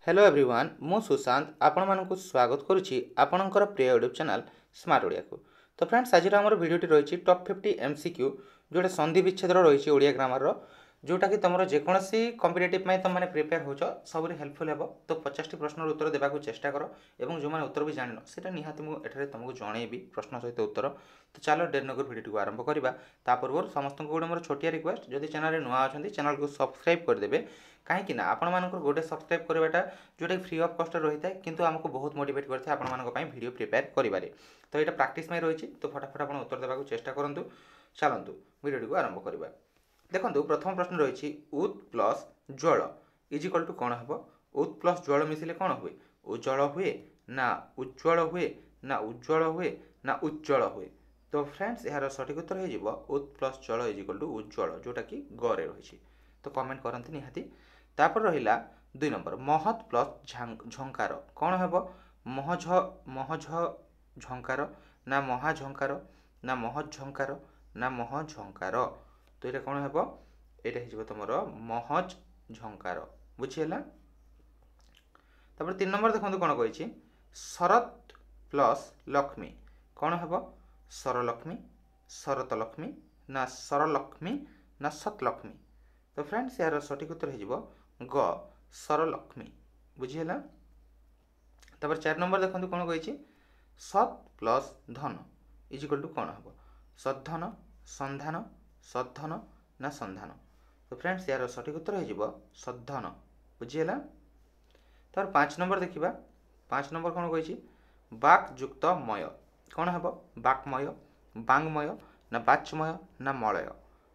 Hello everyone मु सुशांत आपण मानक स्वागत करुच्ची आपणकर प्रिय यूट्यूब चैनल स्मार्ट ओडिया को। तो फ्रेंड्स आज आम भिडियोटी रही टॉप 50 एमसीक्यू जोटे संधि विच्छेद रही ओडिया ग्रामर जोटा कि तुम जेकोसी कॉम्पिटिटिव में तुम मैंने प्रिपेयर हो सब हेल्पफुल हे। तो 50 प्रश्न उत्तर देवा चेष्टा कर और जो मैंने उत्तर भी जान से निहाती मुझे तुमको जनइबी प्रश्न सहित उत्तर। तो चलो डेर नगर भिडियो को आरंभ करवा ता पूर्व समस्त गोटे मोर छोटिया रिक्वेस्ट जदि चैनल नुआ अच्छा चैनल को सब्सक्राइब करदे कहीं आपण मान गोटे सब्सक्राइब करवाटा जोटा फ्री ऑफ कॉस्ट रही है किंतु आमको बहुत मोटिवेट करते आपण वीडियो प्रिपेयर करें। तो यहाँ प्रैक्टिस में रही तो फटाफट आप उत्तर देवा चेष्टा करूँ। चलतु वीडियो को आरंभ करवा। देखो प्रथम प्रश्न रही उत् प्लस जल इज इक्वल टू कौन हम। उत् प्लस जल मिसिले कौन हुए उज्जवल हुए ना उज्ज्वल हुए ना उज्ज्वल हुए ना उज्ज्वल हुए। तो फ्रेंड्स यार सठिक उत्तर हो उत् प्लस जल इज इक्वल टू उज्ज्वल जोटा कि गरे रही। तो कमेंट करते निहाती। तापर रहिला 2 नंबर महत प्लस झंकार कौन हम महझ महझ झंकार ना महाझंकार ना महझ झंकार ना महझंकार। तो ये कौन हम यहाँ हो तुम महज झंकार बुझीगला। तापर 3 नंबर देखो कौन कही शरत प्लस लक्ष्मी कौन हम सरलक्ष्मी शरत लक्ष्मी ना सरलक्ष्मी ना सतलक्ष्मी। तो फ्रेंड्स यार सठिक उत्तर हो ग सरलक्ष्मी बुझीगला। तापर 4 नंबर देखो कौन कही सत प्लस धन इज इक्वल टू कौन हम सद्धन संधान सद्धन ना संधान। तो फ्रेंड्स यार सठिक उत्तर हो सद्धन बुझीगला। तापर 5 नंबर देखा 5 नंबर कौन कही बाक युक्त मय कौन हम बाकमय बांगमय ना बाचमय ना मलय।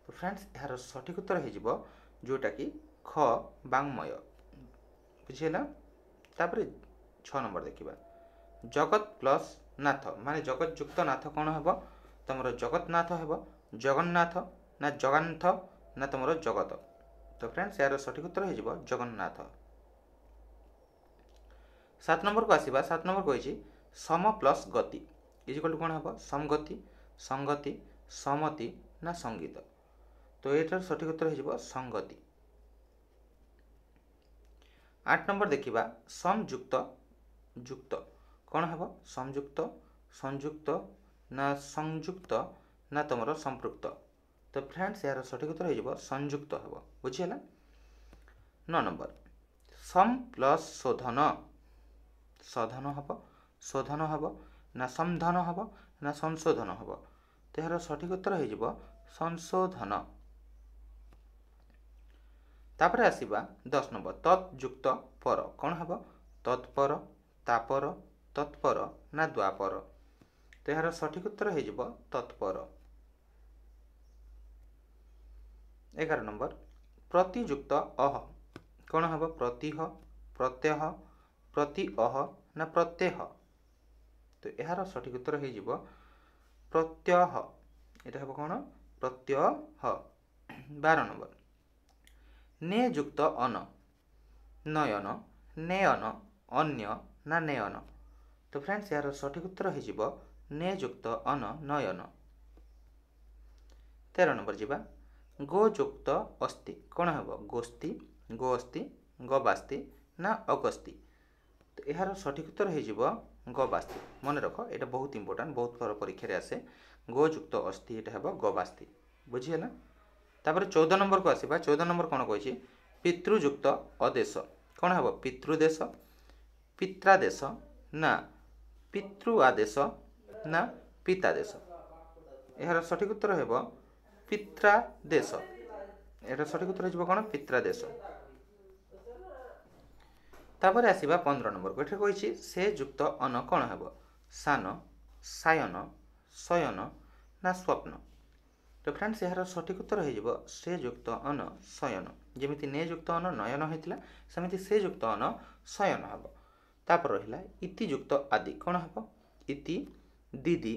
तो फ्रेंड्स यार सठिक उत्तर हो जोटा कि ख बांगमय बुझीगला। तापर 6 नंबर देखा जगत प्लस नाथ माने जगत युक्त नाथ कौन हम तुम जगन्नाथ हम जगन्नाथ ना जगन्नाथ ना तुम जगत। तो फ्रेंड्स यार सठिक उत्तर हो जगन्नाथ। 7 नंबर को आसवा 7 नंबर कही सम प्लस गति इज इक्वल टू कौन हम समगति संगति समति ना संगीत। तो ये सठिक उत्तर हो संगति। 8 नंबर देखा समयुक्त युक्त कौन हम संयुक्त संयुक्त ना संयुक्त ना तुम संपृक्त। तो फ्रेंड्स यार सठिक उत्तर हो संयुक्त हम बुझीगला। 9 नंबर सम प्लस शोधन शोधन हम शोधन हम ना समधन हम ना संशोधन हम। तो यार सठिक उत्तर हो संशोधन। तापर आसवा 10 नंबर तत्युक्त पर कौन हम तत्पर तापर तत्पर ना द्वापर। तो यार सठिक उत्तर हो तत्पर। 11 नंबर प्रतियुक्त अह कौन हम प्रतिह प्रत्यह प्रतिअह ना प्रत्यह। तो यार सठिक उत्तर हो प्रत्यह यहाँ हम कौन प्रत्यह। 12 नंबर ने युक्त अन नयन नयन अन्य ना नयन। तो फ्रेंड्स यार सठिक उत्तर हो ने युक्त अन नयन। 13 नंबर जीवा गो युक्त अस्ति कौन हम गोस्ति गो अस्ति गबास्ति ना अगस्ति। तो यार सठिक उत्तर हो गबास्ति मन रख ये बहुत इंपोर्टाट बहुत थर परीक्षा आसे गो युक्त अस्ति ये हम गबास्ति बुझीगला। तापर 14 नंबर को आसवा 14 नंबर कौन कही पितृयुक्त अदेश कौन हम पितृदेश पित्रादेश ना पितृ आदेश ना पितादेश। यार सठिक उत्तर हो पित्रादेश यार सठिक उत्तर हो कौन पित्रादेश। तापर आसवा 15 नंबर को कही से युक्त अन कौन हम सान सायन शयन ना स्वप्न। तो फ्रेंड्स यार सठिक उत्तर हो से युक्त अन शयन जमी ने युक्त अन नयन होता सेमती से युक्त अन शयन हम। तापर रहा इति युक्त आदि कौन हम इति दीदी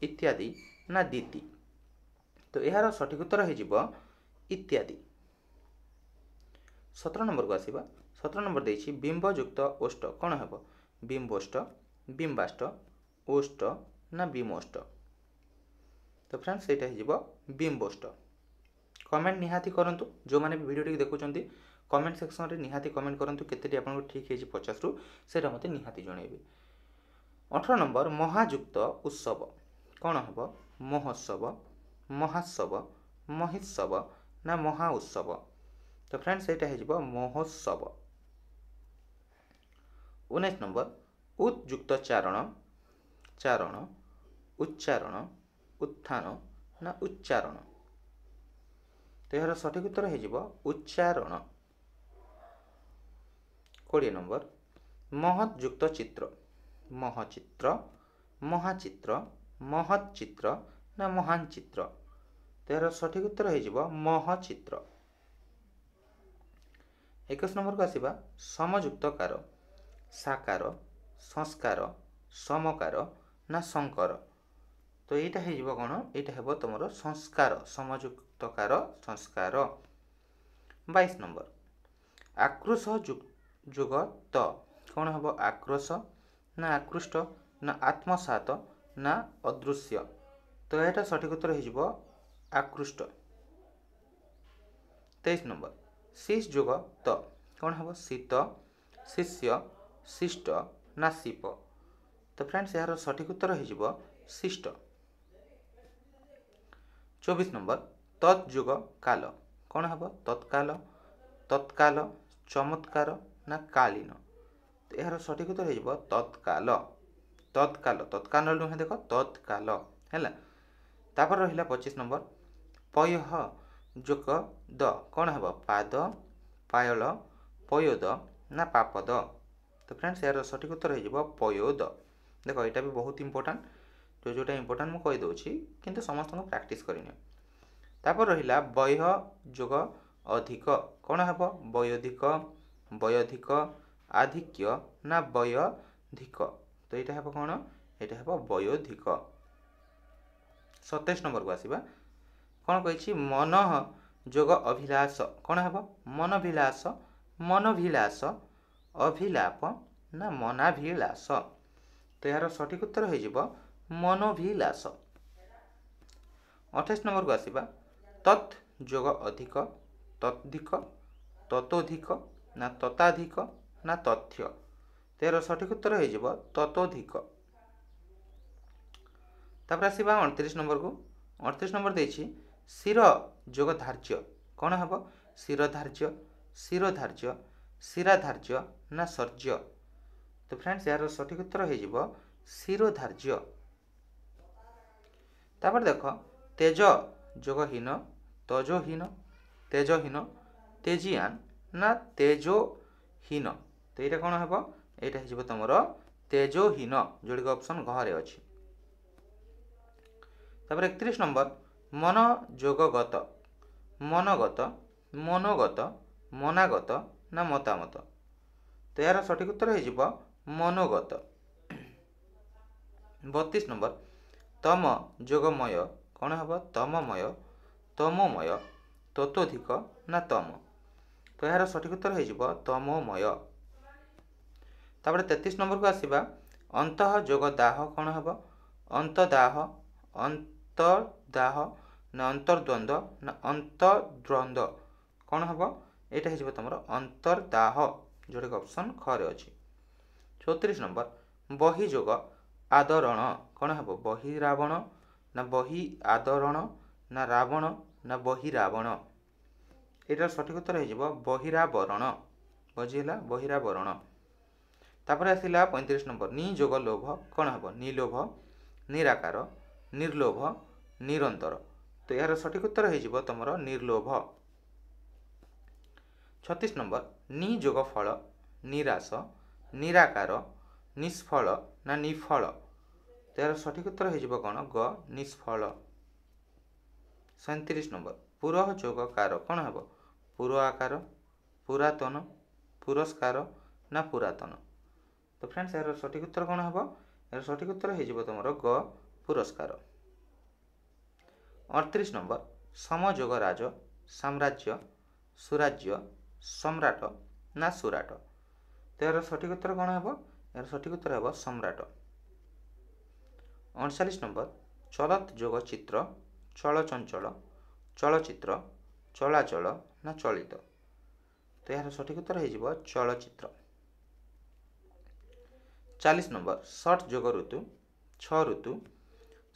इत्यादि ना दीति। तो यार सठिक उत्तर हो इत्यादि। 17 नंबर को आसवा 17 नंबर देखिए बिंब युक्त ओष्ठ कौन हम बिंबोष्ठ बिंबाष्ट ओष्ठ ना बिमोष्ठ। तो फ्रेंड्स यहाँ हो बिंबोष्ठ। कमेंट निहाती करंतु जो माने वीडियो देखुं कमेंट सेक्शन रे निहाती कमेंट करंतु केतेटी आपन ठीक हेछि 50 रु सेटा मते निहाती जणेबे। 18 नंबर महायुक्त उत्सव कौन हम महोत्सव महात्सव महोत्सव ना महा उत्सव। तो फ्रेंड्स एटा हेजिबो महोत्सव। 19 नंबर उद्युक्त चारण चारण उच्चारण उत्थान ना उच्चारण। तो यार सठिक उत्तर हेजिबो उच्चारण। 20 नंबर महत्युक्त चित्र महचित्र महाचित्र महच्चित्र ना महान चित्र। तो यार सठिक उत्तर हेजिबो महचित्र। 21 नंबर को आसीबा समयुक्त कार साकार संस्कार समकार ना संकर। तो एटा हेजिबो कोन एटा हेबो तमरो संस्कार समयुक्त कार संस्कार। 22 नंबर आक्रोश जुग त कौन हम आक्रोश ना आकृष्ट ना आत्मसात ना अदृश्य। तो यहाँ सठिक उत्तर हो आकृष्ट। 23 नंबर शीश जुग त कौन हम शीत शिष्य शिष्ट ना शिप। तो फ्रेंड्स यार सठिक उत्तर हो शिष्ट। 24 नंबर तत्जुग काल कौन हम तत्काल तत्काल चमत्कार ना कालीन। तो यार सठिक उत्तर हो तत्काल तत्काल तत्काल नुहे देख तत्काल है। तापर रहा 25 नंबर पयह जोक द कौन हम पाद पायल पयोद ना पापद। तो फ्रेंड्स यार सठिक उत्तर हो पयोद। देख यहाँ भी बहुत इंपोर्टाट जो जोटा इंपोर्टाट मुझे कहीदे किंतु समस्त प्रैक्टिस करनी। तापर रहा बय जोग अधिक कौन हम वयोधिक वयोधिक आधिक्य ना वयोधिक। तो यहाँ हम कौन यहाँ हम वयोधिक। 27 नंबर को आसवा कौन कही मन जोग अभिलाष कौन हम मनभिलाष मनभिलाष अभिलाप ना मनाभिलाष। तो यार सठिक उत्तर हो मनभिलाष। 28 नंबर को आसवा तत् जोग अधिक तद्धिक ततोधिक ना तताधिक ना तथ्य। तो यार सठिक उत्तर हो ततोधिक। तापर आसवा 29 नंबर को 38 नंबर देछि शिर जोग धार्य कौन हम शिरधार्य शिरधार्य शिराधार्य ना सर्ज्य। तो फ्रेंड्स यार सठिक उत्तर हो शिरोधार्य। तापर देख तेज जोगहीन तजहीन तेजहीन तेजियान ना तेजोहीन। तो यहाँ कौन हम यहाँ हो तुम तेजोहीन जोड़िक ऑप्शन घरे अच्छी। तापर 31 नंबर मन जोगगत मनगत मनोगत मनागत ना मतामत। तो यार सठिक उत्तर हो मनोगत। 32 नंबर तम जोगमय कौन हम तममय तमोमय ततोधिक ना तम। तो यार सठिक उत्तर हो तमोमय। तापर 33 नंबर को आसवा अंत जोग दाह कौन हम अंतदाह अंतर्दाह ना अंतर्द्वंद ना अंतर्द्वंद कौन हम यहाँ हो तुम अंतर्दाह जोड़े ऑप्शन खरे अच्छी। 34 नंबर बही जोग आदरण कौन हम बही रावण ना बही आदरण ना रावण ना बही रावण। यहाँ सठिक उत्तर हो बहिरावरण बुझीला बहिरावरण। तापर आसला 35 नंबर नि जोग लोभ कौन हम निलोभ निराकार निर्लोभ निरंतर। तो यार सठिक उत्तर हो तुम निर्लोभ। 36 नंबर नि जोग फल निराश निराकार निष्फल ना निफल। तो यार सठिक उत्तर हो कौन ग निष्फल। 37 नंबर पुरह जोगकार कौन हम पुर आकार पुरातन पुरस्कार ना पुरातन। तो फ्रेंड्स यार सठिक उत्तर कौन हम यार सठिक उत्तर हो तुम ग पुरस्कार। 38 नंबर समजोग राज साम्राज्य सुराज्य सम्राट ना सुराट। तो यार सठिक उत्तर कौन हम यार सठिक उत्तर हो सम्राट। 39 नंबर चलत जोग चित्र चलचंचल चलचित्र चलाचल ना चलित। तो यार सठिक उत्तर हो चलचित्र। 40 नंबर षठ जोग ऋतु, छ ऋतु,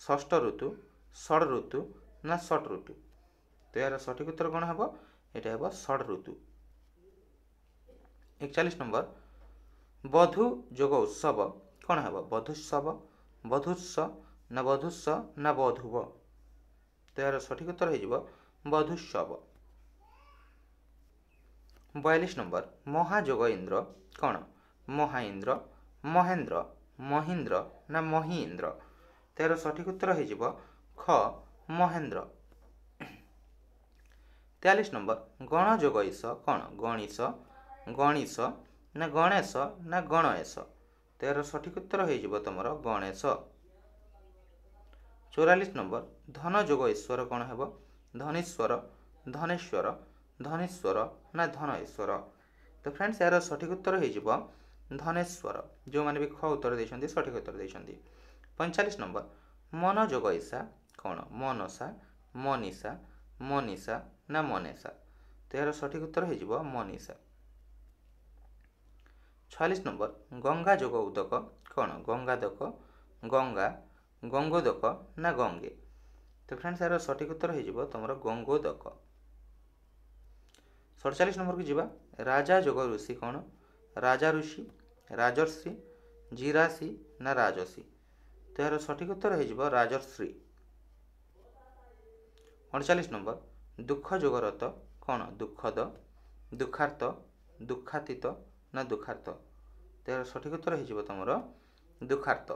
षष्ठ ऋतु, षड ऋतु ना षट ऋतु। तो यार सठिक उत्तर कौन हम? यहाँ हम षड ऋतु। 41 नंबर बधू जोग उत्सव कौन हम? बधुत्सव, बधुत्स ना बधुस्स ना बधुव। तो यार सठिक उत्तर हो बधुत्सव। 42 नंबर महाजोग इंद्र कौन? महाइंद्र, महेंद्र, महींद्र ना महीइंद्र। तो यार सठिक उत्तर हो ख महेंद्र। 43 नंबर गणजोग ईश कौन? गणेश, गणेश ना गणेश ना गणेश। तो यार सठिक उत्तर हो तुम गणेश। 44 नंबर धन जोग ईश्वर कौन है? धनेश्वर, धनेश्वर, धनेश्वर ना धनेश्वर। तो फ्रेंड्स यार सठिक उत्तर हो धनेश्वर। जो मैंने भी ख उत्तर देते सठिक उत्तर देते। 45 नंबर मन जोग ईशा कौन? मनसा, मनीषा, मनीषा ना मनेषा। तो यार सठिक उत्तर हो मनीषा। 46 नंबर गंगा जोग उदक कौन? गंगादक, गंगा, गंगोदक ना गंगे। तो फ्रेंड्स यार सठिक उत्तर हो तुम गंगोदक। 47 नंबर को जीवा राजा जोग ऋषि कौन? राजा ऋषि, राजर्षि, जिरासी ना राजसी। तो यार सठिक उत्तर हो राजर्षि। 48 नंबर दुख जोग रत कौन? दुखद, दुखार्थ, दुखातीत ना दुखार्थ। तो यार सठिक उत्तर हो तुम दुखार्थ।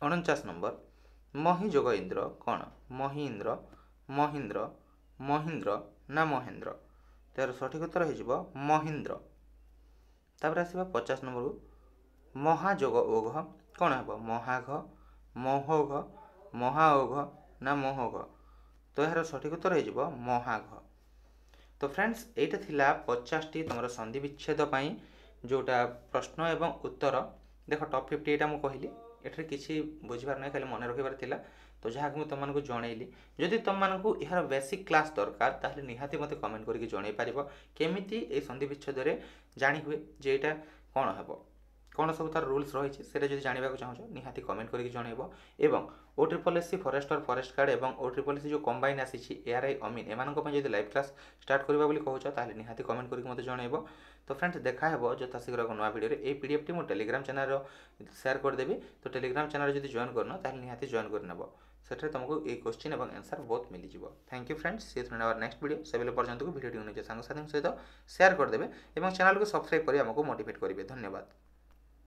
49 नंबर मही जोग इंद्र कौन? महीइंद्र, महींद्र, महींद्र ना महेंद्र। तो यार सठिक उत्तर हो महींद्र। तापर आसवा 50 नंबर को महाजोग ओघ कौन हम? महाघ, महोघ, महाओघ ना महोघ। तो यार सठिक उत्तर हो महाघ। तो फ्रेंड्स এইটা थिला 50टी तुम संधि विच्छेद जोटा प्रश्न एवं उत्तर। देख टॉप 50 यहाँ मुझे कहली एठार किसी बुझार ना खाली मन रखार थिला। तो जहाँ मुझे तुमको जनइली जदि तुमको यार बेसिक क्लास दरकार ताहले निहाती मते कमेंट करके जन पार केमिति ए संधि विच्छेद जानी हुए जे एटा कौन हम कौन सब तार रूल्स रही है जब जानवा चाहो निहाती कमेंट करके जनइब। एवं OSSC फॉरेस्टर फॉरेस्ट गार्ड और OSSC जो कंबाइन आसी ARI अमीन एमानक जब लाइव क्लास स्टार्ट करवा कहूँ ताहले निहाती कमेंट करके मत जनइब। तो फ्रेंड्स देखा है यथाशीघ्र एक नुआ भिडियो ये PDF टी मुझे टेलीग्राम चैनल शेयर करदेवी। तो टेलीग्राम चैनल जब जॉइन करना ताहले निहाती जॉइन करनेब सेठे तुमको ये क्वेश्चन और आंसर बहुत मिल जाए। Thank you friends see you our next video से पर्यंत वीडियो निज सांगसाथी सहित शेयर करदे और चैनल को सब्सक्राइब कर मोटिवेट करेंगे। धन्यवाद।